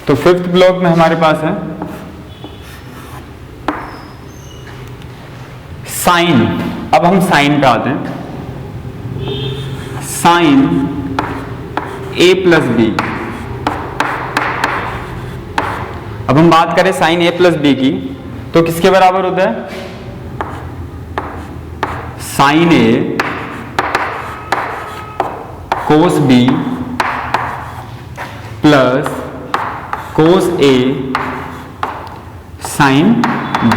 तो fifth block में हमारे पास है साइन। अब हम साइन पे आते हैं। Sine a plus b. अब हम बात करें साइन a प्लस बी की, तो किसके बराबर होता है? Sine a cos b plus cos a sine b।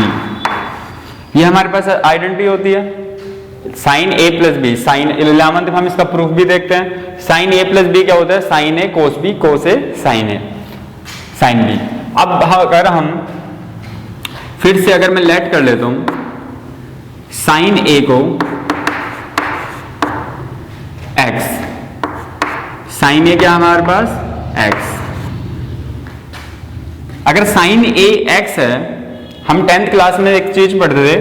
ये हमारे पास आइडेंटिटी होती है sine a plus b. Sine 11th हम इसका प्रूफ भी देखते हैं। साइन a प्लस बी क्या होता है? Sine a cos b cos a sine a sine b। अब अगर हम फिर से अगर मैं लेट कर लेता हूं साइन a को x, साइन a क्या हमारे पास? x। अगर साइन a x है, हम 10th क्लास में एक चीज पढ़ते थे,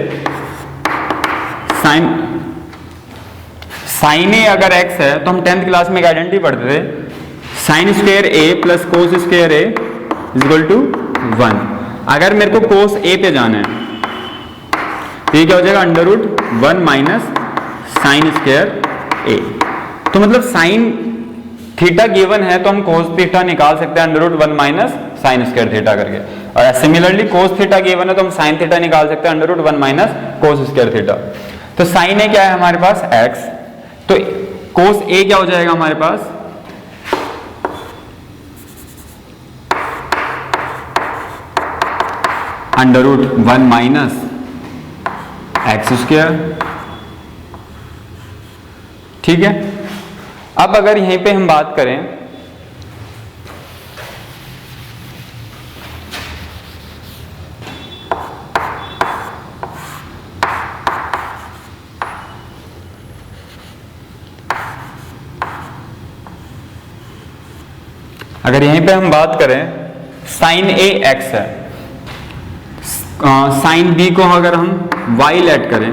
साइन a अगर x है तो हम 10th क्लास में एक आइडेंटिटी पढ़ते थे, sine square a plus cos square a equal to 1। अगर मेरे को कोस a पे जाना है तो ये क्या हो जाएगा? Under root 1 minus sine square a। तो मतलब साइन थीटा गिवन है तो हम कोस थीटा निकाल सकते हैं under root 1 minus sine square theta करके। और सिमिलरली कोस थीटा गिवन है तो हम साइन थीटा निकाल सकते हैं under root 1 minus cos square theta. तो साइन a क्या है हमारे पास? x। तो कोस a क्या हो जाएगा हमारे पास? Under root 1 minus x square. ठीक है। अब अगर यहीं पे हम बात करें साइन a x है, साइन b को अगर हम y लेट करें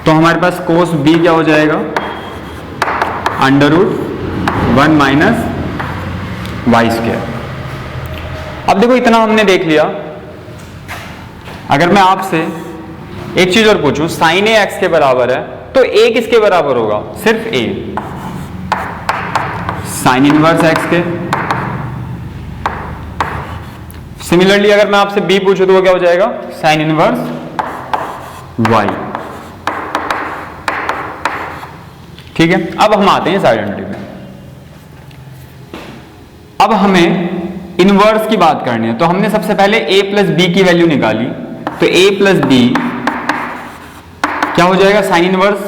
तो हमारे पास कोस b क्या हो जाएगा? Under root 1 minus y square. अब देखो इतना हमने देख लिया। अगर मैं आपसे एक चीज और पूछूं, साइन a x के बराबर है तो a किसके बराबर होगा? सिर्फ a, साइन इनवर्स x के। सिमिलरली अगर मैं आपसे b पूछूं तो वो क्या हो जाएगा? Sine inverse y। ठीक है। अब हम आते हैं इस आइडेंटिटी में। अब हमें इनवर्स की बात करनी है, तो हमने सबसे पहले a प्लस बी की वैल्यू निकाली, तो a प्लस बी क्या हो जाएगा? Sine inverse.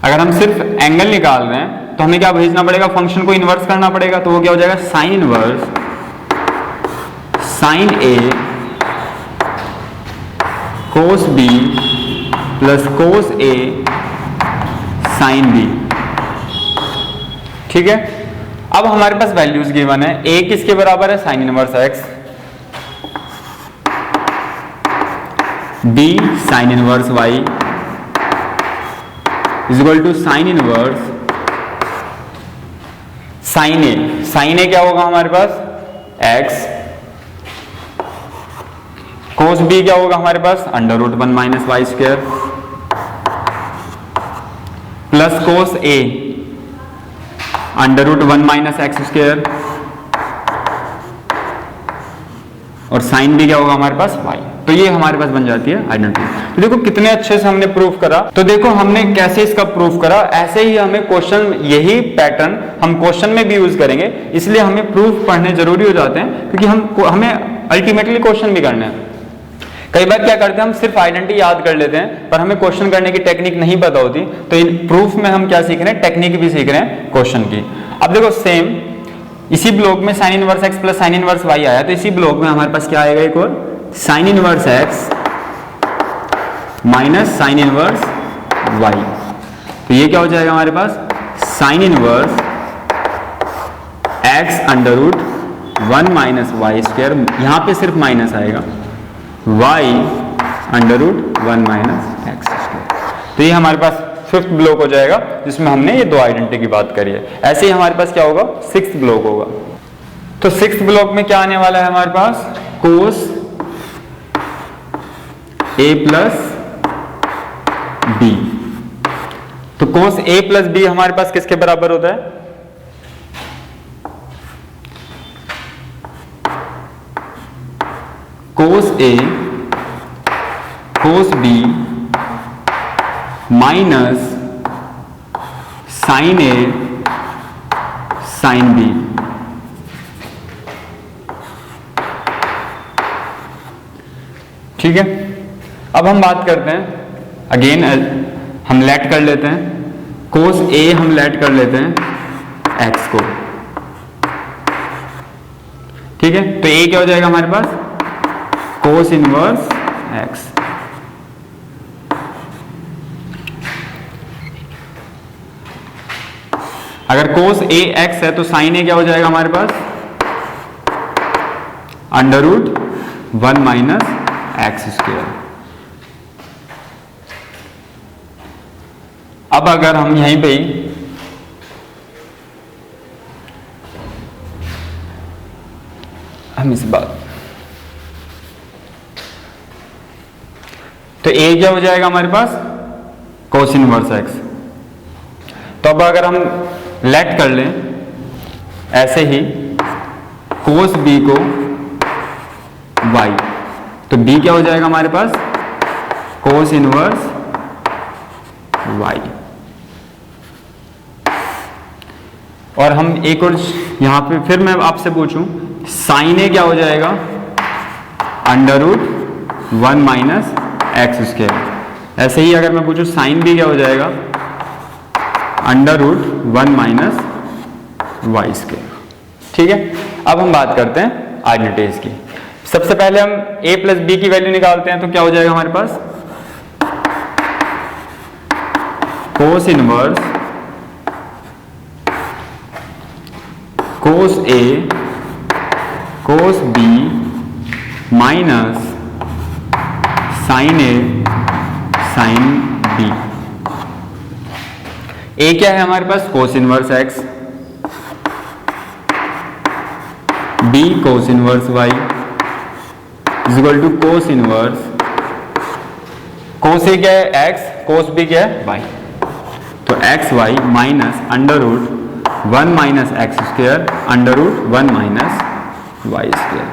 अगर हम सिर्फ एंगल निकाल रहे हैं तो हमें क्या भेजना पड़ेगा? फंक्शन को इनवर्स करना पड़ेगा, तो वो क्या हो जाएगा? Sine inverse sine a cos b plus cos a sine b। ठीक है। अब हमारे पास वैल्यूज गिवन है। a किसके बराबर है? Sine inverse x। b sine inverse y is equal to sine inverse sine a। Sine a क्या होगा हमारे पास? x। कोस b क्या होगा हमारे पास? Under root 1 minus y square plus cos a under root 1 minus x square, और sine भी क्या होगा हमारे पास? y। तो ये हमारे पास बन जाती है आइडेंटिटी। तो देखो कितने अच्छे से हमने प्रूफ करा। तो देखो हमने कैसे इसका प्रूफ करा, ऐसे ही हमें क्वेश्चन, यही पैटर्न हम क्वेश्चन में भी यूज करेंगे। इसलिए हमें प्रूफ पढ़ने जरूरी हो जाते हैं, क्योंकि हमें अल्टीमेटली क्वेश्चन भी करना है। कई बार क्या करते हैं, हम सिर्फ आइडेंटिटी याद कर लेते हैं पर हमें क्वेश्चन करने की टेक्निक नहीं पता होती। तो इन प्रूफ में हम क्या सीख रहे हैं? टेक्निक भी सीख रहे हैं क्वेश्चन की। अब देखो सेम इसी ब्लॉक में sine inverse x plus sine inverse y आया, तो इसी ब्लॉक में हमारे पास क्या आएगा? एक और sine inverse x minus sine inverse y. तो ये क्या हो जाएगा हमारे पास? Sine inverse x under root 1 minus y square, यहां पे सिर्फ माइनस आएगा, y under root 1 minus x square. तो ये हमारे पास फिफ्थ ब्लॉक हो जाएगा जिसमें हमने ये दो आइडेंटिटी की बात करी है। ऐसे ही हमारे पास क्या होगा, सिक्स्थ ब्लॉक होगा। तो सिक्स्थ ब्लॉक में क्या आने वाला है हमारे पास, कोस ए प्लस बी। तो कोस ए प्लस बी हमारे पास किसके बराबर होता है, कोस a cos b minus sine a sine B. ठीक है, अब हम बात करते हैं अगेन, हम लेट कर लेते हैं कोस ए, हम लेट कर लेते हैं एक्स को। ठीक है, तो ए क्या हो जाएगा हमारे पास, कोस इनवर्स एक्स। अगर कोस ए एक्स है तो साइन ए क्या हो जाएगा हमारे पास, under root 1 minus x square. अब अगर हम यहीं पे ही हम इस बात, तो ए क्या हो जाएगा हमारे पास, कोस इनवर्स एक्स। तो अब अगर हम लेट कर लें ऐसे ही कोस बी को y, तो b क्या हो जाएगा हमारे पास, कोस इनवर्स y। और हम एक और यहां पे फिर मैं आपसे पूछूं, साइन ए क्या हो जाएगा, under root 1 minus x square. ऐसे ही अगर मैं पूछूं साइन बी क्या हो जाएगा, under root 1 minus y square. ठीक है, अब हम बात करते हैं आइडेंटिटीज की। सबसे पहले हम a प्लस बी की वैल्यू निकालते हैं, तो क्या हो जाएगा हमारे पास, cos inverse cos a cos b minus sine a sine b. A क्या है हमारे पास, cos inverse x, b cos inverse y is equal to cos inverse, cos a क्या है एक्स, कोस बी क्या है वाई। तो x y minus under root 1 minus x square under root 1 minus y square.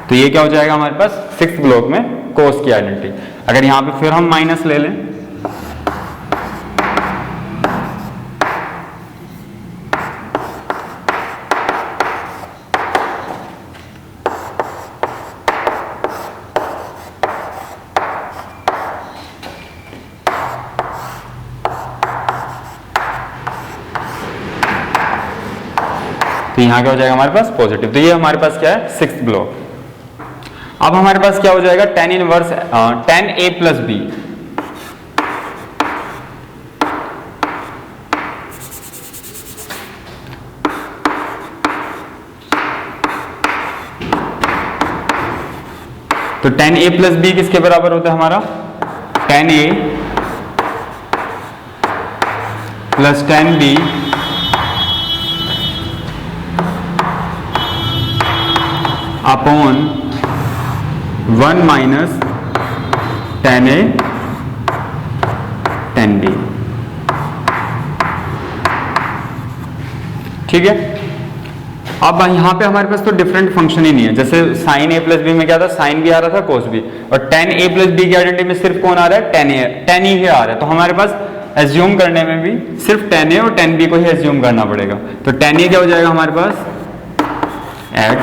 तो ये क्या हो जाएगा हमारे पास, सिक्स्थ ब्लॉक में कोस की आइडेंटिटी। अगर यहां पे फिर हम माइनस ले लें, तो यहां क्या हो जाएगा हमारे पास, पॉजिटिव। तो ये हमारे पास क्या है, सिक्स्थ ब्लॉक। अब हमारे पास क्या हो जाएगा, tan inverse tan a plus b. तो tan a प्लस बी किसके बराबर होता है हमारा, tan a प्लस tan b upon 1 minus tan a tan b। ठीक है, अब यहां पे हमारे पास तो डिफरेंट फंक्शन ही नहीं है। जैसे साइन a प्लस बी में क्या था, साइन भी आ रहा था, कोस भी, और tan a प्लस बी की आइडेंटिटी में सिर्फ कौन आ रहा है, tan ही आ रहा है। तो हमारे पास एज्यूम करने में भी सिर्फ tan a और tan b को ही एज्यूम करना पड़ेगा। तो tan a क्या हो जाएगा हमारे पास, x,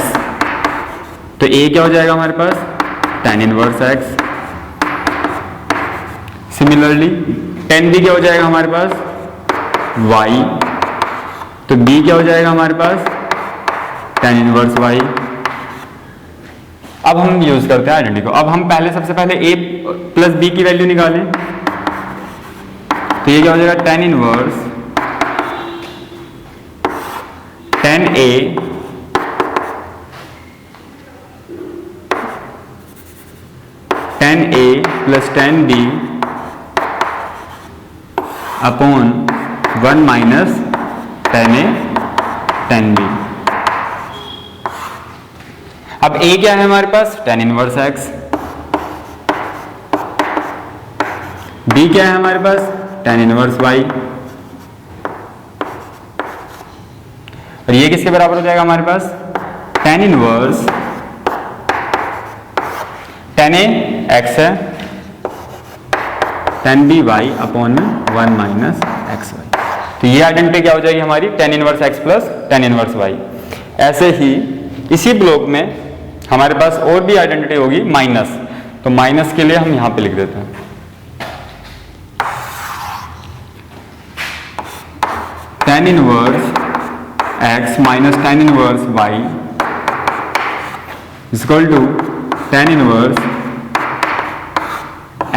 तो a क्या हो जाएगा हमारे पास, tan inverse x। Similarly tan b क्या हो जाएगा हमारे पास, y, तो b क्या हो जाएगा हमारे पास, tan इनवर्स y। अब हम यूज करते हैं आइडेंटिटी को। अब हम सबसे पहले a प्लस b की वैल्यू निकालें, तो ये क्या हो जाएगा, tan inverse tan a tan a प्लस tan b upon 1 minus tan A tan B। अब A क्या है हमारे पास? tan inverse x। B क्या है हमारे पास? tan inverse y। और ये किसके बराबर हो जाएगा हमारे पास? tan inverse tan A x है, tan B y upon 1 minus x y. तो ये आइडेंटिटी क्या हो जाएगी हमारी? tan inverse x plus tan inverse y। ऐसे ही इसी ब्लॉक में हमारे पास और भी आइडेंटिटी होगी माइनस, तो माइनस के लिए हम यहां पे लिख देते हैं tan inverse x minus tan inverse y equal to tan inverse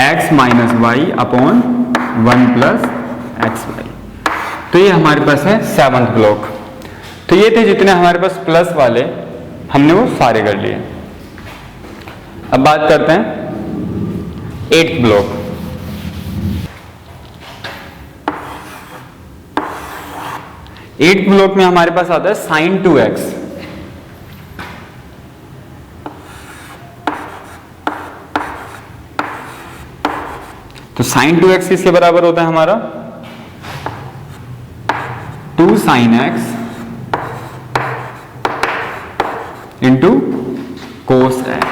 x minus y upon 1 plus x y. तो ये हमारे पास है 7th ब्लॉक। तो ये थे जितने हमारे पास प्लस वाले, हमने वो सारे कर लिए। अब बात करते हैं 8th ब्लॉक। एट्थ ब्लॉक में हमारे पास आता है sin 2x। तो sin 2x किसके बराबर होता है हमारा? 2 sin x into cos x।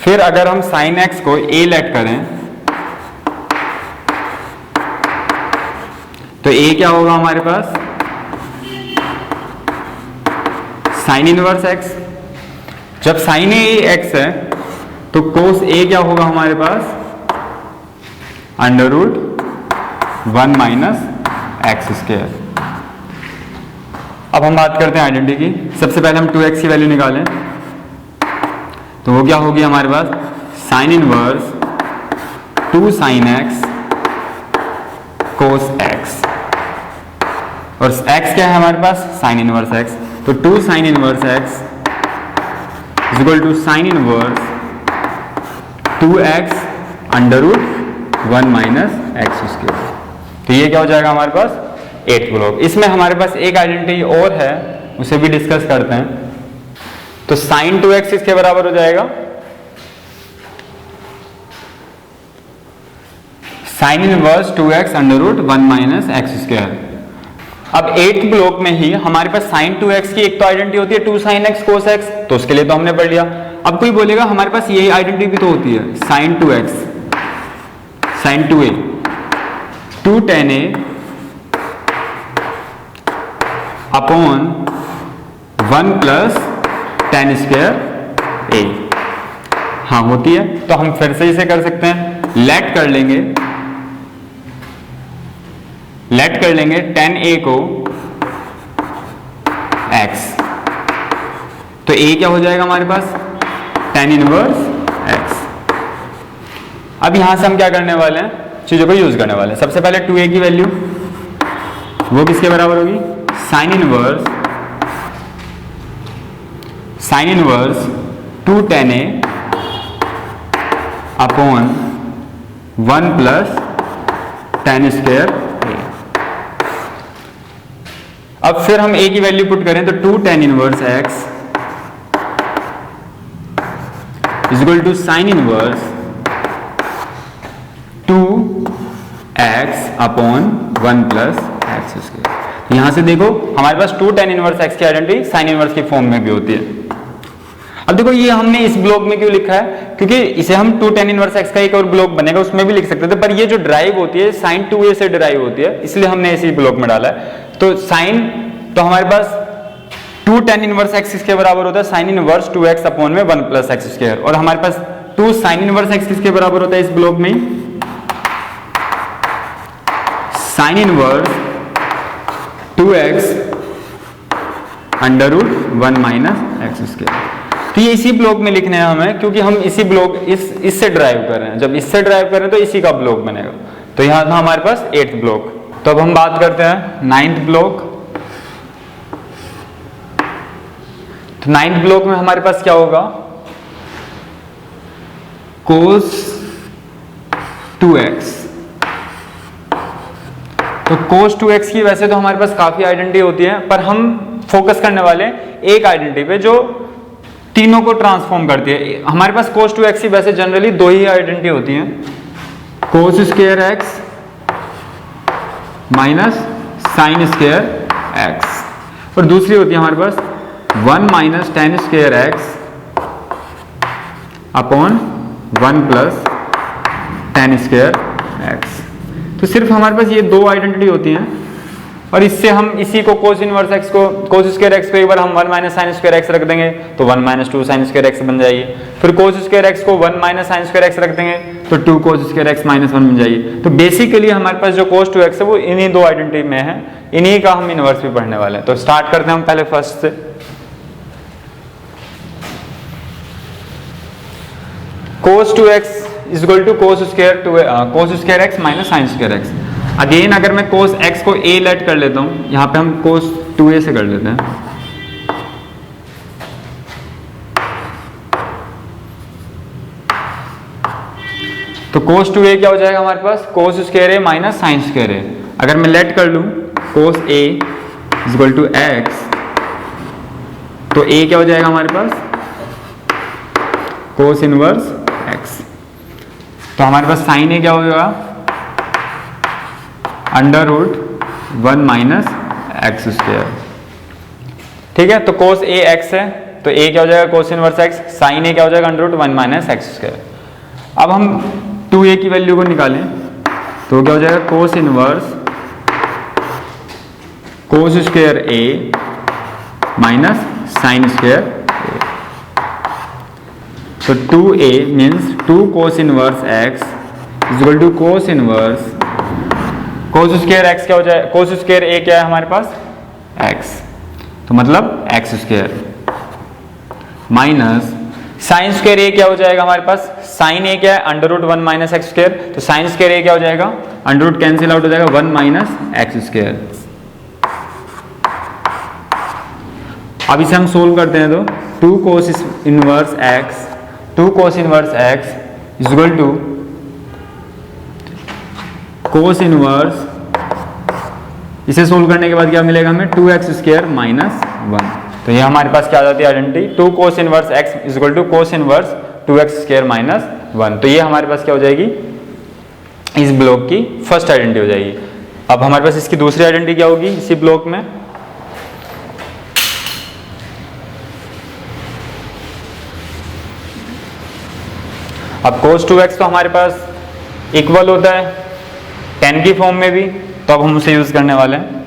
फिर अगर हम sin x को a लेट करें तो a क्या होगा हमारे पास? sin inverse x। जब sin a x है तो cos a क्या होगा हमारे पास? Under root 1 minus x square. अब हम बात करते हैं आइडेंटिटी की। सबसे पहले हम 2x की वैल्यू निकालें तो वो क्या होगी हमारे पास? Sine inverse 2 sin x cos x। और x क्या है हमारे पास? Sine inverse x। तो 2 sin inverse x is equal to sine inverse 2x under root 1 minus x square. तो ये क्या हो जाएगा हमारे पास? 8th block. इसमें हमारे पास एक आइडेंटिटी और है, उसे भी डिस्कस करते हैं। तो sin 2x इसके बराबर हो जाएगा sine inverse 2x under root 1 minus x square. अब 8th ब्लॉक में ही हमारे पास sin 2x की एक तो आइडेंटिटी होती है 2 sin x cos x, तो उसके लिए तो हमने पढ़ लिया। अब कोई बोलेगा हमारे पास यही आइडेंटिटी भी तो होती है sin 2x sin 2a 2 tan a upon 1 plus tan square a। हाँ होती है, तो हम फिर से इसे कर सकते हैं। लेट कर लेंगे tan a को x। तो a क्या हो जाएगा हमारे पास? tan inverse x। अब यहां से हम क्या करने वाले हैं? चीजों को यूज करने वाले हैं। सबसे पहले 2a की वैल्यू वो किसके बराबर होगी? Sign inverse 2 tan a upon 1 plus tan square a। अब फिर हम a की वैल्यू पुट करें तो 2 tan inverse x is equal to sine inverse 2x upon 1 plus x square. यहां से देखो हमारे पास 2 tan इनवर्स x की आइडेंटिटी साइन इनवर्स की फॉर्म में भी होती है। अब देखो ये हमने इस ब्लॉक में क्यों लिखा है? क्योंकि इसे हम 2 tan इनवर्स x का एक और ब्लॉक बनेगा उसमें भी लिख सकते थे, पर ये जो ड्राइव होती है sin 2a से ड्राइव होती है, इसलिए हमने इसी ब्लॉक में डाला है। तो साइन, तो हमारे पास 2 tan इनवर्स x किसके बराबर होता है? साइन इनवर्स 2x अपॉन में 1 प्लस एक्स स्क्वायर। और हमारे पास 2 साइन इनवर्स x किसके बराबर होता है इस ब्लॉक में? Sine inverse 2x under root 1 minus x square. तो ये इसी ब्लॉक में लिखने हैं हमें, क्योंकि हम इसी ब्लॉक इससे ड्राइव कर रहे हैं। जब इससे ड्राइव कर रहे हैं तो इसी का ब्लॉक बनेगा। तो यहां था हमारे पास 8th ब्लॉक। तो अब हम बात करते हैं 9th ब्लॉक। तो 9th ब्लॉक में हमारे पास क्या होगा? cos 2x तो cos 2x की वैसे तो हमारे पास काफी आइडेंटिटी होती है, पर हम फोकस करने वाले एक आइडेंटिटी पे जो तीनों को ट्रांसफॉर्म करती है। हमारे पास cos 2x की वैसे जनरली दो ही आइडेंटिटी होती हैं, cos square x minus sine square x, और दूसरी होती है हमारे पास 1 minus tan square x upon 1 plus tan square x। तो सिर्फ हमारे पास ये दो आइडेंटिटी होती हैं, और इससे हम इसी को cos इनवर्स x को cos स्क्वायर x को एक बार हम 1 माइनस साइन स्क्वायर x रख देंगे तो 1 माइनस 2 साइन स्क्वायर x बन जाएगी, फिर cos स्क्वायर x को 1 माइनस साइन स्क्वायर x रख देंगे तो 2 cos स्क्वायर x माइनस 1 बन जाएगी। तो बेसिकली हमारे पास जो cos 2x है वो इन्हीं दो आइडेंटिटी में है, इन्हीं का हम इनवर्स भी पढ़ने वाले हैं। तो स्टार्ट करते हैं हम पहले फर्स्ट से। cos 2x is equal to cos square x minus sine square x। Again अगर मैं cos x को a लेट कर लेता हूं, यहां पे हम cos 2a से कर लेते हैं, तो cos 2a क्या हो जाएगा हमारे पास cos square a minus sine square a। अगर मैं लेट कर लूं cos a is equal to x, तो a क्या हो जाएगा हमारे पास cos इनवर्स x। तो हमारे पास साइन a क्या होगा under root 1 minus x square. ठीक है, तो cos a x है तो a क्या हो जाएगा cos inverse x, sine a क्या हो जाएगा under root 1 minus x square. अब हम 2a की वैल्यू को निकालें तो क्या हो जाएगा cos inverse cos square a minus sine square a। तो 2a means 2 cos inverse x is equal to cos inverse cos square x क्या हो जाए, cos स्क्वायर a क्या है हमारे पास x, तो मतलब x square minus sine square a क्या हो जाएगा हमारे पास, साइन a क्या है under root 1 minus x square, तो साइन स्क्वायर a क्या हो जाएगा अंडर रूट कैंसिल आउट हो जाएगा 1 माइनस एक्स स्क्वायर। अब इसे हम सोल्व करते हैं तो 2 cos inverse x is equal to cos inverse, इसे सोल्व करने के बाद क्या मिलेगा हमें 2x स्क्वायर माइनस 1। तो ये हमारे पास क्या आ जाती है identity 2 cos inverse x is equal to cos inverse 2x square minus 1। तो ये हमारे पास क्या हो जाएगी इस ब्लॉक की फर्स्ट आइडेंटिटी हो जाएगी। अब हमारे पास इसकी दूसरी आइडेंटिटी क्या होगी इसी ब्लॉक में, अब cos 2x तो हमारे पास इक्वल होता है tan की फॉर्म में भी, तो अब हम उसे यूज करने वाले हैं।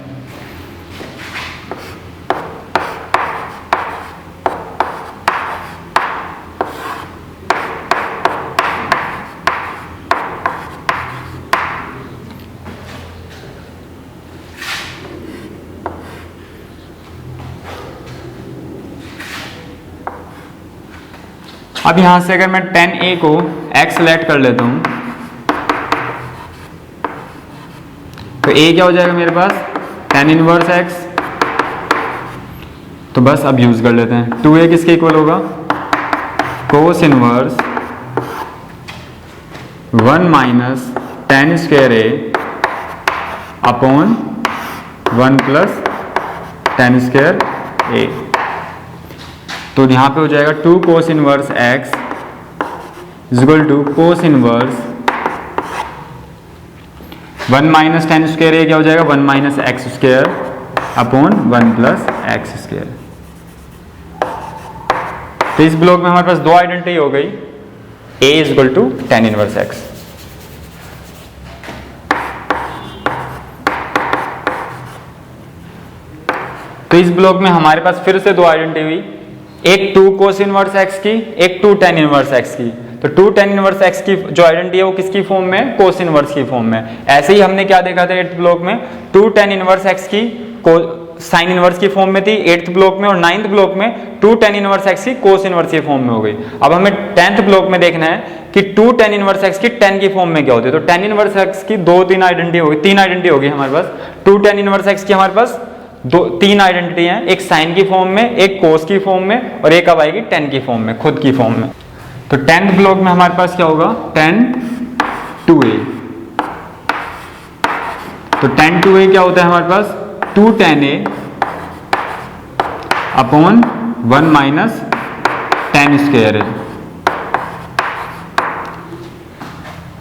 अब यहां से अगर मैं tan a को x लेट कर लेता हूं तो a क्या हो जाएगा मेरे पास tan इनवर्स x, तो बस अब यूज कर लेते हैं 2a किसके इक्वल होगा cos inverse 1 minus tan square a upon 1 plus tan square a। तो यहां पे हो जाएगा 2 cos inverse x is equal to cos inverse 1 minus tan square a क्या हो जाएगा 1 minus x square upon 1 plus x square. तो इस ब्लॉक में हमारे पास दो आइडेंटिटी हो गई, a is equal to tan inverse x। तो इस ब्लॉक में हमारे पास फिर से दो आइडेंटिटी हुई, एक 2 cos इनवर्स x की, एक 2 tan इनवर्स x की। तो 2 tan इनवर्स x की जो आइडेंटिटी है वो किसकी फॉर्म में cos इनवर्स की फॉर्म में। ऐसे ही हमने क्या देखा था 8th ब्लॉक में 2 tan इनवर्स x की साइन इनवर्स की फॉर्म में थी 8th ब्लॉक में, और 9th ब्लॉक में 2 tan इनवर्स x की cos इनवर्स की फॉर्म में हो गई। अब हमें 10th ब्लॉक में देखना है कि 2 tan इनवर्स x की tan की फॉर्म में क्या होती है। तो tan इनवर्स x की तीन आइडेंटिटी होगी हमारे पास। 2 tan इनवर्स x की हमारे पास तीन आइडेंटिटी हैं, एक साइन की फॉर्म में, एक cos की फॉर्म में, और एक अब आएगी tan की फॉर्म में, खुद की फॉर्म में। तो 10th ब्लॉक में हमारे पास क्या होगा tan 2a तो tan 2a क्या होता है हमारे पास 2 tan a upon 1 minus tan square है।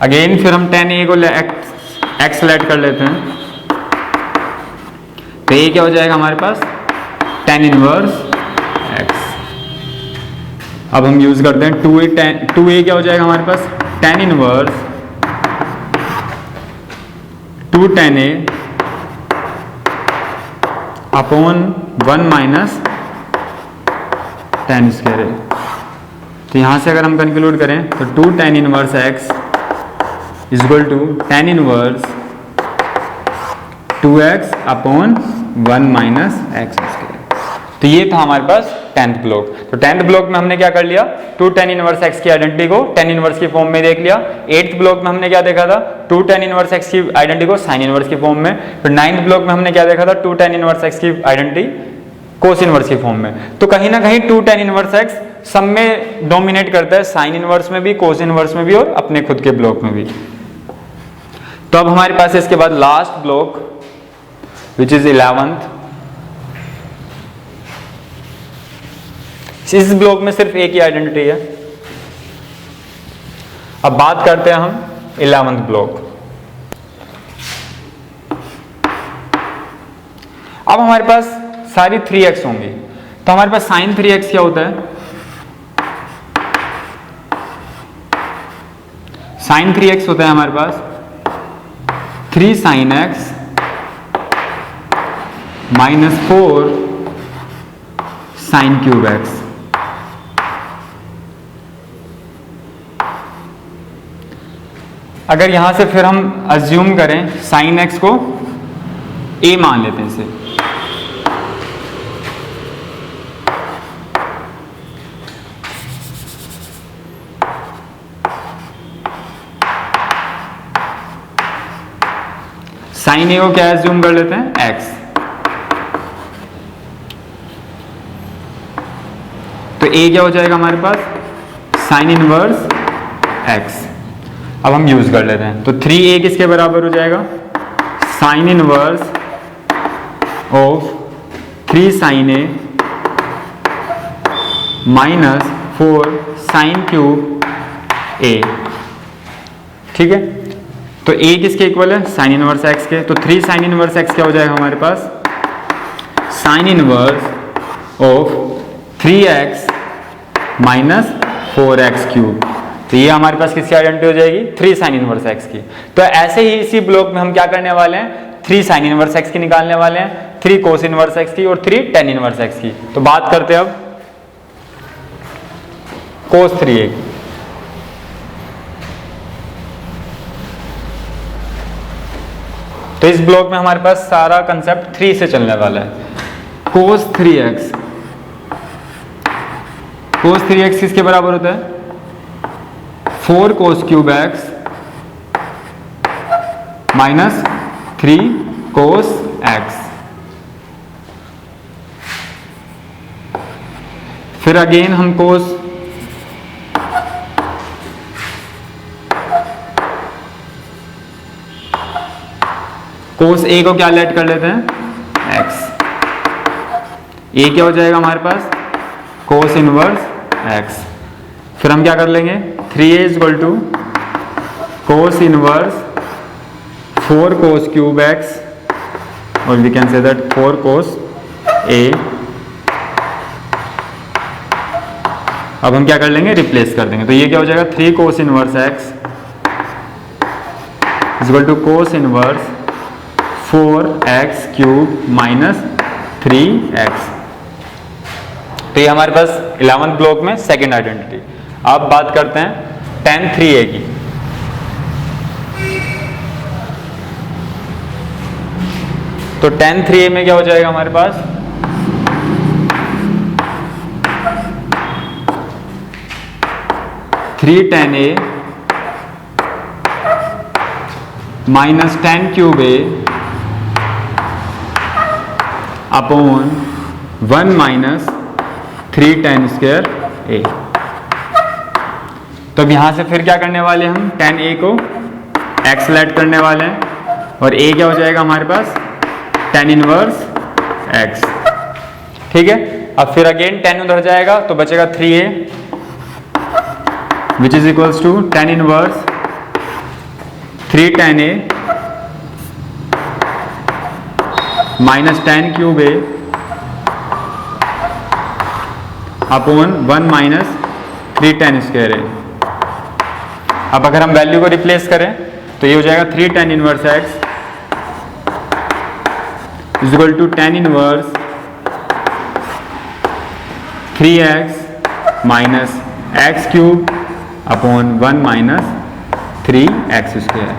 अगेन फिर हम tan a को x लेट कर लेते हैं, तो ये क्या हो जाएगा हमारे पास tan इनवर्स x। अब हम यूज करते हैं 2a क्या हो जाएगा हमारे पास tan inverse 2 tan a upon 1 minus tan square है। तो यहां से अगर हम कंक्लूड करें तो 2 tan inverse x is equal to tan inverse 2x upon 1 minus x square. तो ये था हमारे पास 10th ब्लॉक। तो 10th ब्लॉक में हमने क्या कर लिया 2 tan इनवर्स x की आइडेंटिटी को tan इनवर्स की फॉर्म में देख लिया। 8th ब्लॉक में हमने क्या देखा था 2 tan इनवर्स x की आइडेंटिटी को sin इनवर्स की फॉर्म में। फिर 9th ब्लॉक में हमने क्या देखा था 2 tan इनवर्स x की आइडेंटिटी कोस इनवर्स की फॉर्म में। तो कहीं ना कहीं 2 tan इनवर्स x सब में डोमिनेट करता है, साइन इनवर्स में भी, कोस इनवर्स में भी और अपने खुद के ब्लॉक में भी। तो अब हमारे पास इसके बाद last block which is 11th। इस ब्लॉक में सिर्फ एक ही आइडेंटिटी है। अब बात करते हैं हम 11th ब्लॉक। अब हमारे पास सारी 3x होंगी, तो हमारे पास साइन 3x क्या होता है साइन 3x होता है हमारे पास 3 sin x minus 4 sine cube x। अगर यहां से फिर हम अज्यूम करें साइन x को a मान लेते हैं इसे, साइन a को क्या अज्यूम कर लेते हैं x। तो a क्या हो जाएगा हमारे पास साइन इनवर्स x। अब हम यूज कर लेते हैं, तो 3a किसके बराबर हो जाएगा sine inverse of 3 sin a minus 4 sine cube a। ठीक है, तो a किसके इक्वल है साइन इनवर्स x के। तो 3 साइन इनवर्स x क्या हो जाएगा हमारे पास sine inverse of 3x minus 4x cube. तो ये हमारे पास किसकी आइडेंटिटी हो जाएगी 3 साइन इनवर्स x की। तो ऐसे ही इसी ब्लॉक में हम क्या करने वाले हैं 3 साइन इनवर्स x की निकालने वाले हैं, 3 कोस इनवर्स x की और 3 tan इनवर्स x की। तो बात करते हैं अब कोस 3a। तो इस ब्लॉक में हमारे पास सारा कंसेप्ट 3 से चलने वाला है। कोस 3x किसके बराबर होता है 4 कोस क्यूब x माइनस 3 कोस x। फिर अगेन हम कोस a को क्या लेट कर लेते हैं x। a क्या हो जाएगा हमारे पास कोस इनवर्स x। फिर हम क्या कर लेंगे 3a is equal to cos inverse 4 cos cube x और we can say that 4 cos a। अब हम क्या कर लेंगे रिप्लेस कर देंगे, तो ये क्या हो जाएगा 3 cos inverse x is equal to cos inverse 4x cube minus 3x। तो ये हमारे पास 11th ब्लॉक में सेकेंड आइडेंटिटी। अब बात करते हैं tan 3a की। तो tan 3a में क्या हो जाएगा हमारे पास three tan a minus tan cube a upon 1 minus 3 tan square a। तो अब यहां से फिर क्या करने वाले हम tan a को x लेट करने वाले हैं, और a क्या हो जाएगा हमारे पास tan इनवर्स x। ठीक है, अब फिर अगेन tan उधर जाएगा तो बचेगा 3a which is equals to tan inverse 3 tan a minus tan cube a upon 1 minus 3 tan square a। अब अगर हम वैल्यू को रिप्लेस करें तो ये हो जाएगा 3 tan inverse x is equal to tan inverse 3x minus x cube upon 1 minus 3x square.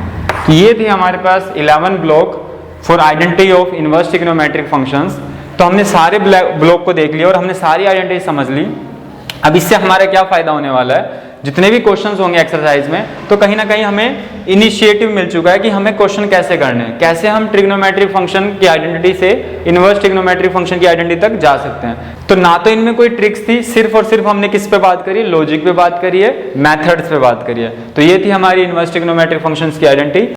तो ये थे हमारे पास 11 block for identity of inverse trigonometric functions. तो हमने सारे ब्लॉक को देख लिया और हमने सारी आइडेंटिटी समझ ली। अब इससे हमारा क्या फायदा होने वाला है, जितने भी क्वेश्चंस होंगे एक्सरसाइज में तो कहीं ना कहीं हमें इनिशिएटिव मिल चुका है कि हमें क्वेश्चन कैसे करने हैं, कैसे हम ट्रिग्नोमेट्रिक फंक्शन की आइडेंटिटी से इनवर्स ट्रिग्नोमेट्रिक फंक्शन की आइडेंटिटी तक जा सकते हैं। तो ना तो इनमें कोई ट्रिक्स थी, सिर्फ और सिर्फ हमने किस पे बात करी, लॉजिक पे बात करी है, मेथड्स पे बात करी है। तो ये थी हमारी इनवर्स ट्रिग्नोमेट्रिक फंक्शंस की आइडेंटिटी।